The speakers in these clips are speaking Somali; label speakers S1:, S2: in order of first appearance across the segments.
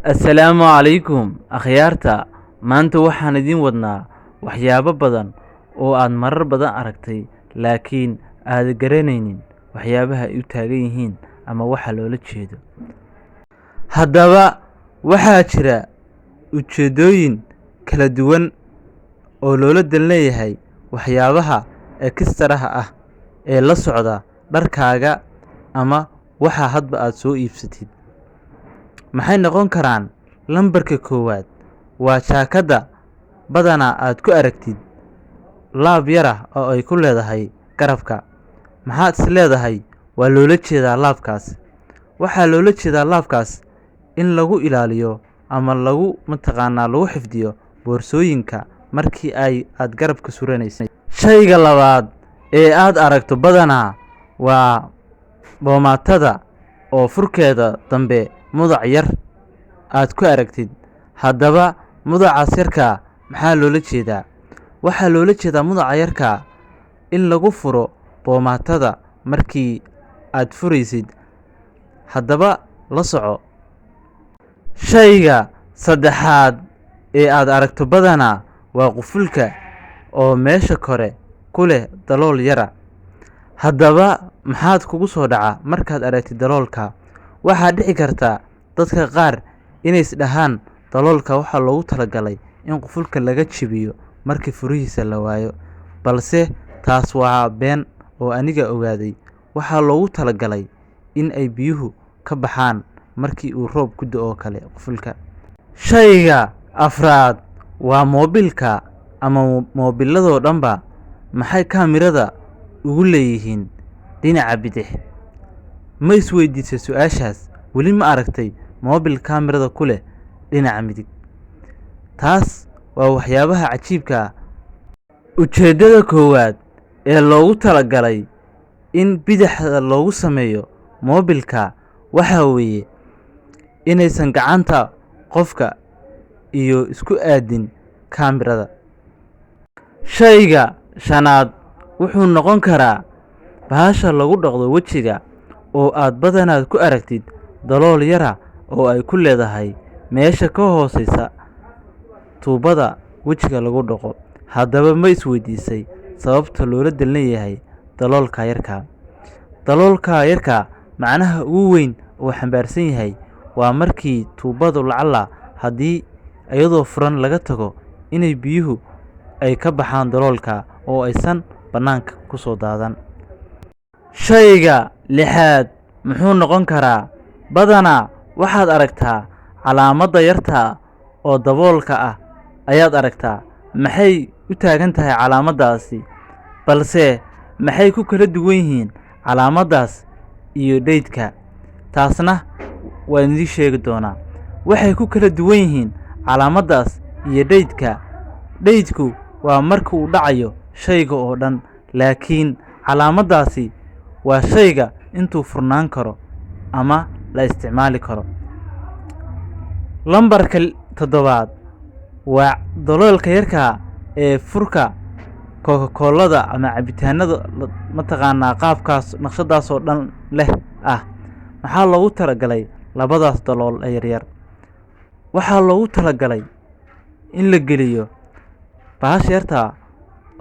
S1: Assalaamu calaykum akhyaarta. Maanta waxaan idiin wadnaa waxyaabo badan oo aad marar badan aragtay laakiin aad garanaynin waxyaabaha ay u taagan yihiin ama waxa loola jeedo. Haddaba waxaa jira ujeedooyin kala duwan oo loola dan leeyahay waxyaabaha ekstaraha ah ee la socda dharkaaga ama waxa hadba aad soo iibsatid. Maxay noqon karaan? Lambarka koowaad waa jaakada badanaa aad ku aragtid laab yar ah oo ay ku leedahay garabka. Maxaad is leedahay waa loola jeedaa laabkaas? Waxaa loola jeedaa laabkaas in lagu ilaaliyo ama lagu xifdiyo boorsooyinka markii aad garabka suranaysid. Shayga labaad ee aad aragto badanaa waa boomaatada oo furkeeda dambe mudac yar aad ku aragtid. Haddaba mudacaas yarkaa maxaa loola jeedaa? Waxaa loola jeedaa mudaca yarkaa in lagu furo boomaatada markii aad furaysid. Haddaba la soco. Shayga saddexaad ee aad aragto badanaa waa qufulka oo meesha kore ku leh dalool yara. Haddaba maxaad kugu soo dhaca markaad aragtid daloolka? Waxaa dhici karta dadka qaar inay is dhahaan daloolka waxaa loogu talagalay in qufulka laga jabiyo markii furihiisa la waayo, balse taas waa been oo aniga ogaaday. Waxaa loogu talagalay in ay biyuhu ka baxaan markii uu roob ku da'o kale qufulka. Shayga afraad waa moobilka ama moobiladoo dhanba maxay kaamirada ugu leeyihiin dhinaca bidix. Ma isweydiisay su'aashaas? Weli ma aragtay moobil kaamirada ku leh dhinaca midig? Taas waa waxyaabaha cajiibka ah. Ujeeddada koowaad ee loogu talagalay in bidixda loogu sameeyo moobilka waxaa weeye inaysan gacanta qofka iyo isku aadin kaamirada. Shayga shanaad wuxuu noqon karaa bahasha lagu dhaqdo wejiga oo aad badanaad ku aragtid dalool yara oo ay ku leedahay meesha ka hooseysa tuubada wejiga lagu dhaqo. Haddaba ma isweydiisay sababta loola dan leeyahay daloolka yarka? Daloolka yarka macnaha ugu weyn oo xambaarsan yahay waa markii tuubadu lacala haddii iyadoo furan laga tago inay biyuhu ay ka baxaan daloolka oo aysan bannaanka ku soo daadan. Shayga lixaad muxuu noqon karaa? Badanaa waxaad aragtaa calaamadda yarta oo daboolka ah ayaad aragtaa. Maxay u taagan tahay calaamaddaasi? Balse maxay ku kala duwan yihiin calaamaddaas iyo dheydka? Taasna waan idin sheegi doonaa. Waxay ku kala duwan yihiin calaamaddaas iyo dheydka. Dheydku waa marka uu dhacayo shayga oo dhan, laakiin calaamaddaasi waa shayga intuu furnaan karo ama la isticmaali karo. Lambarka toddobaad waa daloolka yarka ee furka Coca-Colada ama cabitaanada qaabkaas naqshadaas oo dhan leh ah. Maxaa loogu talagalay labadaas dalool ee yaryar? Waxaa loogu talagalay in la geliyo bahasha yarta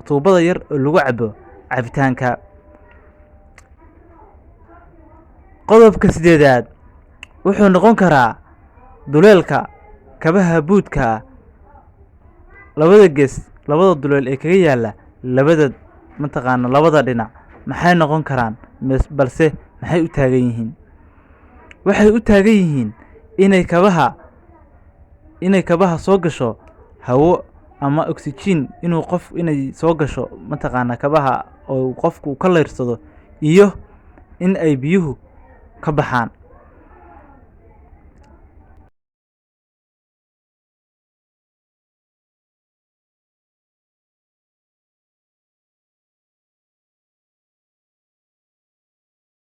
S1: tuubada yar oo lagu cabo cabitaanka. Qodobka sideedaad wuxuu noqon karaa duleelka kabaha buudka labada gees, labada duleel ee kaga yaala labada dhinac. Maxay noqon karaan? Balse maxay u taagan yihiin? Waxay u taagan yihiin inay kabaha soo gasho hawo ama oxygen inay soo gasho kabaha oo qofku ka leyrsado iyo in ay biyuhu ka baxaan.